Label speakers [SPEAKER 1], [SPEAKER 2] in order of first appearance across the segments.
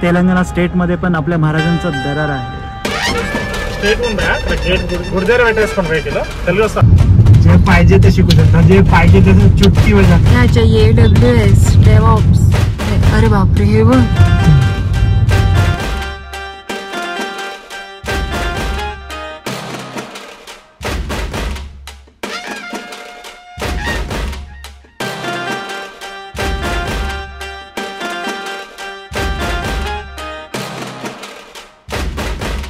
[SPEAKER 1] तेलंगणा स्टेटमध्ये पण आपल्या महाराजांचा दरार आहे. जे पाहिजे ते शिकू शकता, जे पाहिजे ते चुटकी वाजवतात.
[SPEAKER 2] AWS DevOps. अरे बापरे, हे बघ.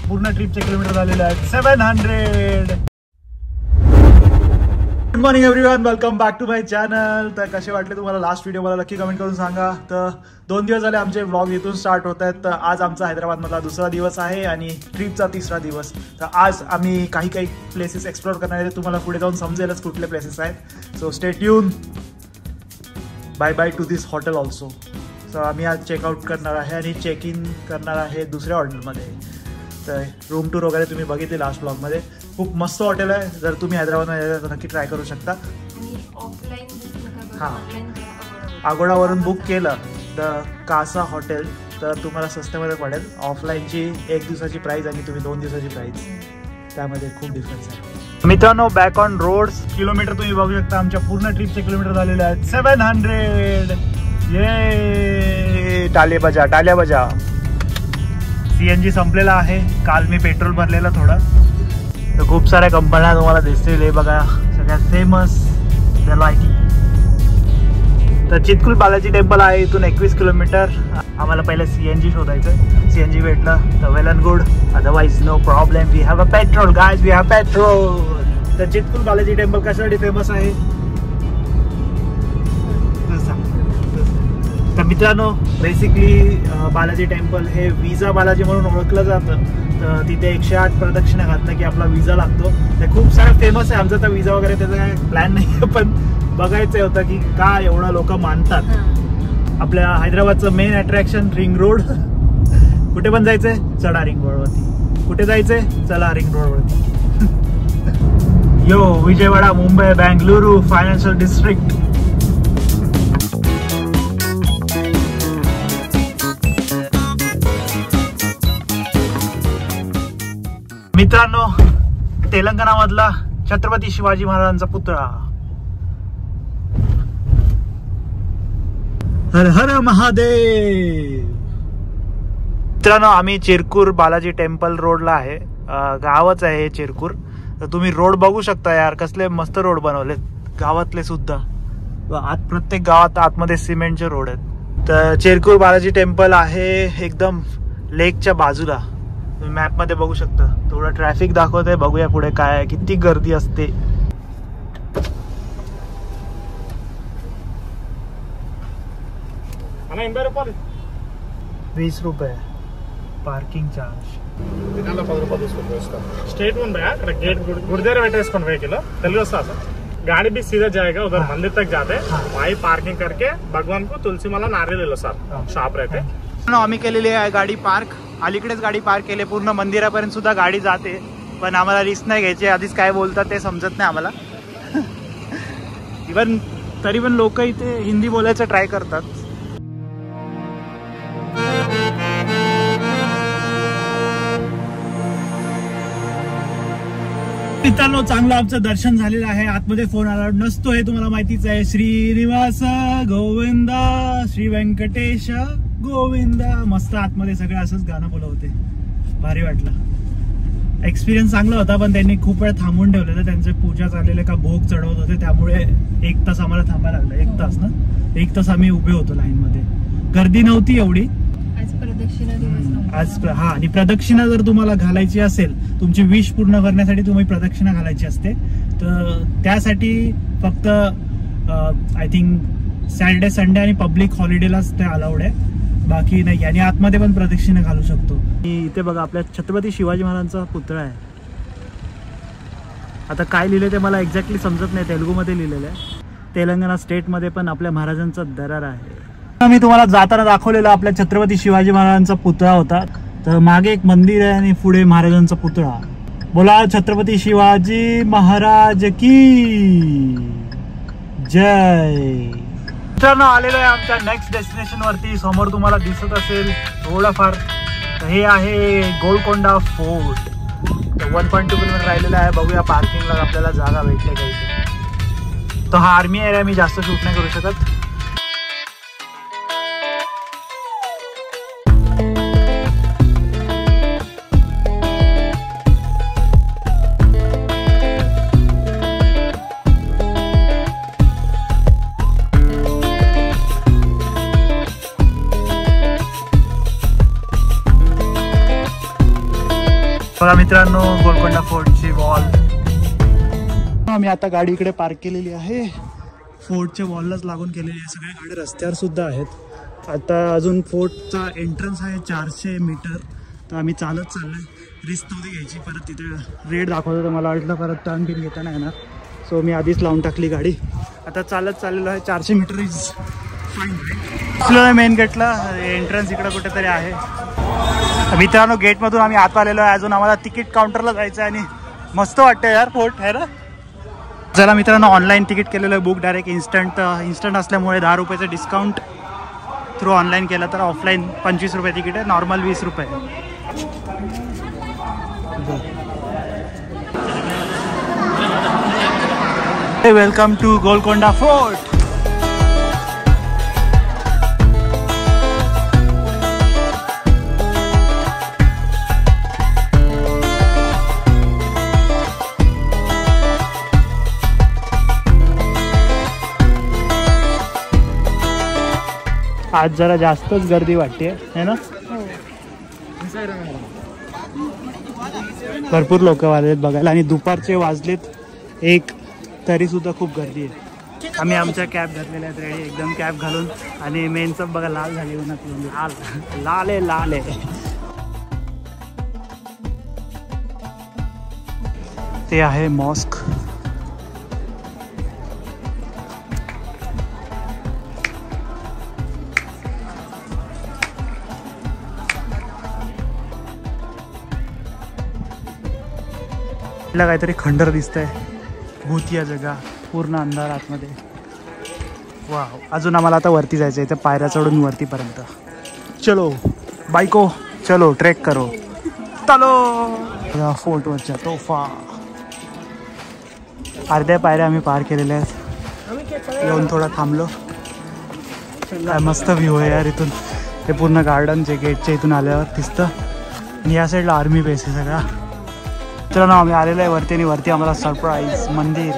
[SPEAKER 1] पूर्ण ट्रिपचे किलोमीटर झालेले आहेत 700. Good morning everyone, welcome back to my channel. तर कसे वाटले तुम्हाला लास्ट व्हिडिओ, मला नक्की कमेंट करून सांगा. तर 2 दिवस झाले आमचे व्लॉग इथून स्टार्ट होत आहेत. तर आज आमचा हैदराबादमधला दुसरा दिवस आहे आणि ट्रिपचा तिसरा दिवस. तर आज आम्ही काही प्लेसेस एक्सप्लोर करणार आहे. तुम्हाला पुढे जाऊन समजेलच कुठले प्लेसेस आहेत. So stay tuned. Bye bye to this hotel also. So आम्ही आज चेकआउट करणार आहे आणि चेक इन करणार आहे दुसऱ्या हॉटेलमध्ये. तर रूम टूर वगैरे तुम्ही बघितली लास्ट ब्लॉगमध्ये. खूप मस्त हॉटेल आहे. जर तुम्ही हैदराबादमध्ये तर नक्की ट्राय करू शकता. हां, आगोडावरून बुक केलं द कासा हॉटेल तर तुम्हाला स्वस्तामध्ये पडेल. ऑफलाईनची 1 दिवसाची प्राईस आणि तुम्ही 2 दिवसाची प्राईस, त्यामध्ये खूप डिफरन्स आहे. मित्रांनो, बॅक ऑन रोड्स. किलोमीटर तुम्ही बघू शकता. आमच्या पूर्ण ट्रिपचे किलोमीटर झालेले आहेत 700. ये टाले बजा, टाल्या बजा. CNG संपलेला आहे. काल मी पेट्रोल भरलेलं थोडं. तर खूप साऱ्या कंपन्या तुम्हाला दिसतील. हे बघा, सगळ्यात फेमस लाईटी. तर चितकुल बालाजी टेम्पल आहे इथून 21 किलोमीटर. आम्हाला पहिले CNG शोधायचं. CNG भेटलं तर well and good, otherwise no problem. We have a petrol guys, we have petrol. तर चितकुल बालाजी टेम्पल कशासाठी फेमस आहे तर मित्रांनो, बेसिकली बालाजी टेम्पल हे विजा बालाजी म्हणून ओळखलं जातं. तर तिथे 108 प्रदक्षिणा घातलं की आपला विजा लागतो. ते खूप सारं फेमस आहे. आमचा तर विजा वगैरे त्याचा काय प्लॅन नाही आहे, पण बघायचं होतं की का एवढं लोक मानतात. आपल्या हैदराबादचं मेन अट्रॅक्शन रिंग रोड. कुठे पण जायचंय, चढा रिंग रोडवरती. कुठे जायचंय, चला रिंग रोडवरती. यो विजयवाडा, मुंबई, बेंगलुरू फायनान्शियल डिस्ट्रिक्ट. मित्रांनो, तेलंगणामधला छत्रपती शिवाजी महाराजांचा पुतळा. हर हर महादेव. मित्रांनो, आम्ही चिरकूर बालाजी टेम्पल रोडला आहे. गावच आहे हे चिरकूर. तर तुम्ही रोड बघू शकता यार, कसले मस्त रोड बनवलेत गावातले सुद्धा. आत प्रत्येक गावात आतमध्ये सिमेंटचे रोड आहेत. तर चिरकूर बालाजी टेम्पल आहे एकदम लेकच्या बाजूला. तुम्ही मॅप मध्ये बघू शकता. थोडं ट्रॅफिक दाखवतंय, बघूया पुढे काय आहे, किती गर्दी असते. ₹20 పార్కింగ్ చార్జ్.
[SPEAKER 3] स्टेट में भैया गेट गुरुद्वारा वेटेस्कोन वेहिकल तेलुगु वस्ता सर. गाड़ी भी सीधा जाएगा उधर मंदिर तक जाते. वहीं पार्किंग करके भगवान को तुलसी माला नारियल ले लो सर. शॉप रहते.
[SPEAKER 1] आम्ही केलेली आहे गाडी पार्क. अलीकडेच गाडी पार्क केली. पूर्ण मंदिरापर्यंत सुद्धा गाडी जाते, पण आम्हाला रिस्क नाही घ्यायची. आधीच काय बोलतात ते समजत नाही आम्हाला. इवन तरी पण लोक इथे हिंदी बोलायचं ट्राय करतात. मित्रांनो, चांगलं आमचं दर्शन झालेलं आहे. आतमध्ये फोन अलाउड नसतो हे तुम्हाला माहितीच आहे. श्रीनिवास गोविंदा, श्री व्यंकटेश गोविंदा. मस्त आतमध्ये सगळं असंच गाणं बोलत होते. भारी वाटलं. एक्सपिरियन्स चांगला होता, पण त्यांनी खूप वेळ थांबून ठेवलेलं. त्यांचे पूजा चाललेले का भोग चढवत होते, त्यामुळे 1 तास आम्हाला थांबायला लागलं. 1 तास ना, 1 तास आम्ही उभे होतो लाईन मध्ये. गर्दी नव्हती एवढी. आज हा, आणि प्रदक्षिणा जर तुम्हाला घालायची असेल, तुमची विश पूर्ण करण्यासाठी तुम्ही प्रदक्षिणा घालायची असते. तर त्यासाठी फक्त आय थिंक सॅटर्डे संडे आणि पब्लिक हॉलिडेलाच ते अलाउड आहे, बाकी नाही. आणि आतमध्ये पण प्रदक्षिणा घालू शकतो. इथे बघा, आपल्या छत्रपती शिवाजी महाराजांचा पुतळा आहे. आता काय लिहिलंय ते मला एक्झॅक्टली समजत नाही. तेलुगूमध्ये लिहिलेलं आहे. तेलंगणा स्टेटमध्ये पण आपल्या महाराजांचा दरार आहे. मी तुम्हाला जाताना दाखवलेला आपल्या छत्रपती शिवाजी महाराजांचा पुतळा होता. तर मागे एक मंदिर आहे आणि पुढे महाराजांचा पुतळा. बोला छत्रपती शिवाजी महाराज की जय. मित्रांनो आलेलो आहे आमच्या नेक्स्ट डेस्टिनेशन वरती. समोर तुम्हाला दिसत असेल थोडंफार, हे आहे गोलकोंडा फोर्ट. 1.2 किलोमीटर राहिलेला आहे. बघूया पार्किंगला आपल्याला जागा भेटते का इथे. तो हा आर्मी एरिया, मी जास्त शूट नाही करू शकत. बघा मित्रांनो गोलकोंडा फोर्टची वॉल. आम्ही आता गाडी इकडे पार्क केलेली आहे. फोर्टच्या वॉललाच लागून केलेली आहे. सगळ्या गाड्या रस्त्यावर सुद्धा आहेत. आता अजून फोर्टचा एंट्रन्स आहे 400 मीटर. तर आम्ही चालत चाललोय. रिस्क नव्हती घ्यायची. परत तिथे रेड दाखवतो तर मला वाटलं परत टर्न बिन घेता नाही येणार. सो मी आधीच लावून टाकली गाडी. आता चालत चाललेलो आहे. 400 मीटर इज फाईन. मेन गेटला एंट्रन्स इकडं कुठेतरी आहे. मित्रांनो गेटमधून आम्ही आत आलेलो आहे. अजून आम्हाला तिकीट काउंटरला जायचं आहे. आणि मस्त वाटतं यार फोर्ट आहे ना. चला मित्रांनो ऑनलाईन तिकीट केलेलं आहे बुक डायरेक्ट. इन्स्टंट असल्यामुळे 10 रुपयाचं डिस्काउंट थ्रू ऑनलाईन केलं तर ऑफलाईन 25 रुपये तिकीट आहे. नॉर्मल 20 रुपये. Welcome to Golconda fort. आज जरा जास्तच गर्दी वाटते है ना. भरपूर लोक वाजलेत बघायला. आणि दुपारचे वाजलेत 1 तरी सुद्धा खूप गर्दी आहे. आम्ही आमच्या कॅब घातलेल्या आहेत रेडी एकदम. कॅब घालून आणि मेनचं बघा लाल झाली उन्हात. लाल आहे लाल आहे. ते आहे मॉस्क. काहीतरी खंडर दिसतंय. भूतिया जगा. पूर्ण अंधार आतमध्ये. वाव. अजून आम्हाला आता वरती जायचं आहे. इथे पायऱ्या चढून वरतीपर्यंत. चलो बायको चलो ट्रेक करो. चलो फोर्टवरच्या तोफा. अर्ध्या पायऱ्या आम्ही पार केलेल्या आहेत. येऊन थोडा थांबलो. काय मस्त व्ह्यू आहे यार इथून. हे पूर्ण गार्डन जे गेटच्या इथून आल्यावर दिसतं. आणि या साईडला आर्मी बेस आहे सगळा. चलो ना आम्ही आलेलो आहे वरती. आणि वरती आम्हाला सरप्राईज मंदिर.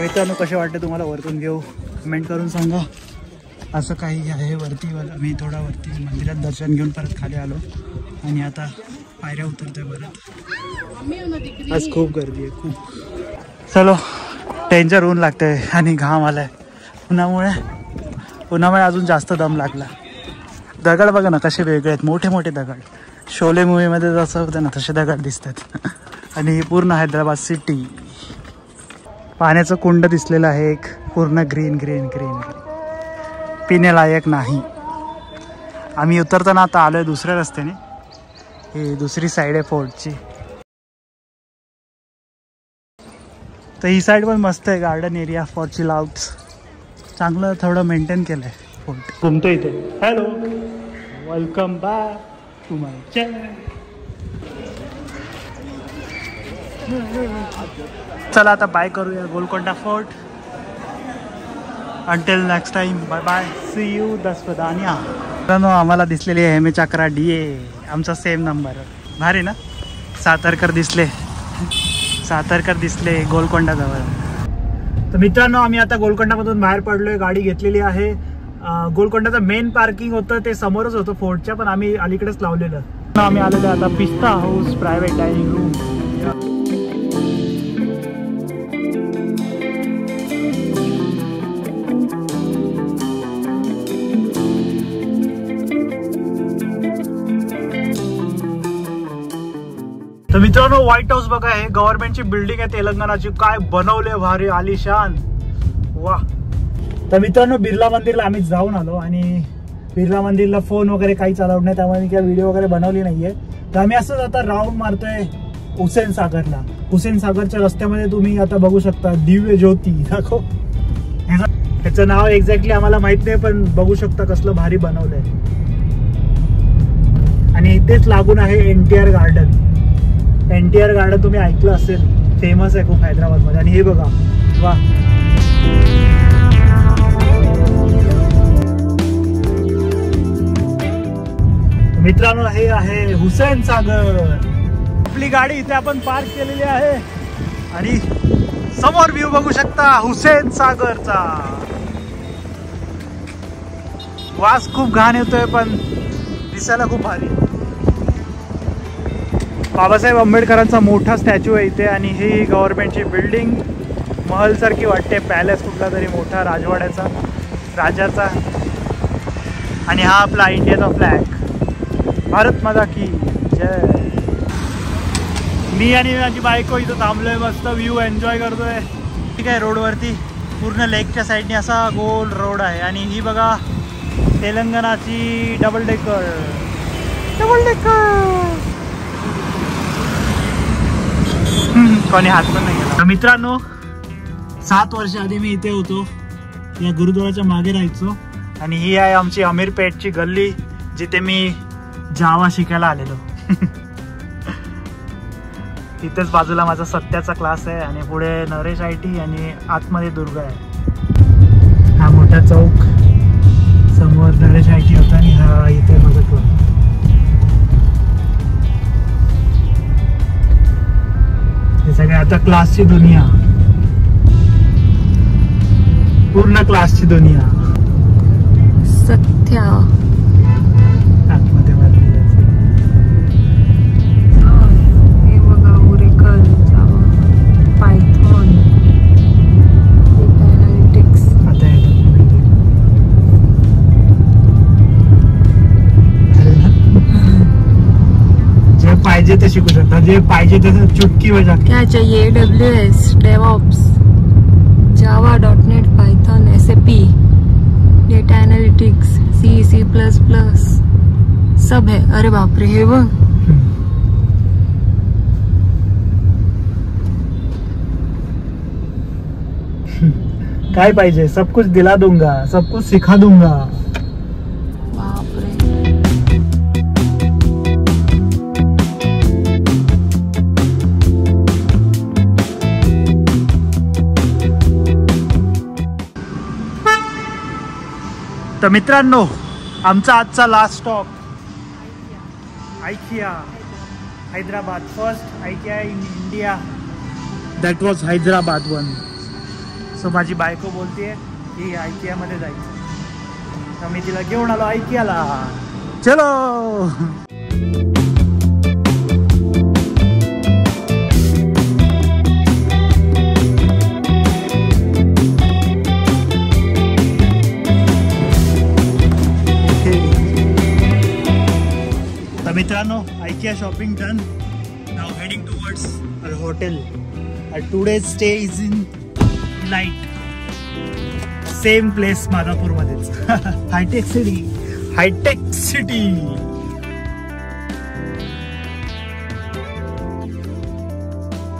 [SPEAKER 1] मित्रांनो कसे वाटते तुम्हाला वरतून घेऊ कमेंट करून सांगा. असं काही आहे वरती. मी थोडा वरती मंदिरात दर्शन घेऊन परत खाली आलो. आणि आता पायऱ्या उतरतोय परत. आज खूप गर्दी आहे खूप. चलो डेंजर ऊन लागतंय आणि घाम आलाय उन्हामुळे अजून जास्त दम लागला. दगड बघा ना कसे वेगळे आहेत. मोठे मोठे दगड. शोले मूवीमध्ये जसं होतं ना तसे दगड दिसतात. आणि पूर्ण हैदराबाद सिटी. पाण्याचं कुंड दिसलेलं आहे एक. पूर्ण ग्रीन ग्रीन ग्रीन. पिण्यालायक नाही. आम्ही उतरताना आता आलोय दुसऱ्या रस्त्याने. ही दुसरी साईड आहे फोर्टची. तर ही साईड पण मस्त आहे. Garden area for chill outs. चांगलं थोडं मेंटेन केलं आहे फोर्ट. घुमतो इथे. Hello welcome back to my channel. चला आता बाय करूया Golconda fort. Until next time bye bye. See you दसवदानिया. मित्रांनो आम्हाला दिसलेली आहे चक्रा DA. आमचा सेम नंबर. भारी ना. सातारकर दिसले गोलकोंडा जवळ. तर मित्रांनो आम्ही आता गोलकोंडामधून बाहेर पडलोय, गाडी घेतलेली आहे. गोलकोंडाचं मेन पार्किंग होतं ते समोरच होतं फोर्टच्या, पण आम्ही अलीकडेच लावलेलं. आम्ही आलेलो आता पिस्ता हाऊस प्रायव्हेट डायनिंग रूम. तर मित्रांनो व्हाईट हाऊस बघा, हे गव्हर्नमेंटची बिल्डिंग आहे तेलंगणाची. काय बनवले भारी आलिशान, वा. तर मित्रांनो बिर्ला मंदिरला आम्ही जाऊन आलो आणि बिर्ला मंदिरला फोन वगैरे काहीच अलाउड नाही, त्यामुळे मी काही व्हिडिओ वगैरे बनवली नाहीये. तर आम्ही असंच आता राऊंड मारतोय हुसेन सागरला. हुसेन सागरच्या रस्त्यामध्ये तुम्ही आता बघू शकता दिव्य ज्योती दाखव. ह्याचं नाव एक्झॅक्टली आम्हाला माहित नाही, पण बघू शकता कसलं भारी बनवलंय. आणि इथेच लागून आहे NTR गार्डन. NTR गार्डन तुम्ही ऐकलं असेल, फेमस आहे खूप हैदराबाद मध्ये. आणि हे बघा, वा. मित्रांनो हे आहे हुसेन सागर. आपली गाडी इथे आपण पार्क केलेली आहे आणि समोर व्ह्यू बघू शकता हुसेन सागरचा. वास खूप घाण येतोय पण दिसायला खूप भारी. बाबासाहेब आंबेडकरांचा मोठा स्टॅच्यू आहे इथे. आणि ही गव्हर्नमेंटची बिल्डिंग महल सारखी वाटते, पॅलेस कुठला तरी मोठा राजवाड्याचा राजाचा. आणि हा आपला इंडियाचा फ्लॅग. भारत माता की जय. मी आणि माझी बायको इथं थांबलोय, मस्त व्ह्यू एन्जॉय करतोय. ठीक आहे, रोडवरती पूर्ण लेकच्या साईडने असा गोल रोड आहे. आणि ही बघा तेलंगणाची डबल डेकर. कोणी हात पण नाही केला. मित्रांनो 7 वर्ष आधी मी इथे होतो, या गुरुद्वाराच्या मागे राहायचो. आणि ही आहे आमची अमीरपेठची गल्ली, जिथे मी जावा शिकायला आलेलो. तिथेच बाजूला माझा सत्याचा क्लास आहे आणि पुढे नरेश IT आणि आतमध्ये दुर्गा आहे. हा मोठा चौक, समोर नरेश IT होता आणि हा इथे माझा क्लास. हे सगळे आता क्लासची दुनिया, पूर्ण क्लासची दुनिया.
[SPEAKER 2] सत्या
[SPEAKER 1] आतमध्ये
[SPEAKER 2] हे बघा, ओरेकल, जावा, पायथॉन, डेटा एनालिटिक्स.
[SPEAKER 1] आता जे पाहिजे ते शिकू शकता, जे पाहिजे ते चुटकी बजा.
[SPEAKER 2] क्या चाहिए? AWS, DevOps, Java, .NET, Python, SAP, data analytics, C++, सब है. अरे बाप रे, हे बघ.
[SPEAKER 1] काय पाहिजे? सब कुछ दिला दूंगा, सब कुछ सिखा दूंगा.
[SPEAKER 2] बाप रे.
[SPEAKER 1] तर मित्रांनो आमचा आजचा last stop IKEA Hyderabad. First IKEA in India, that was Hyderabad one. So माझी बायको बोलतेय की IKEA मध्ये जायचं, तर मी तिला घेऊन आलो IKEA ला. चलो. मित्रांनो IKEA shopping done. Now heading towards our hotel. Our today's stay is in light, same place Madhapur मध्येच. Hitech city.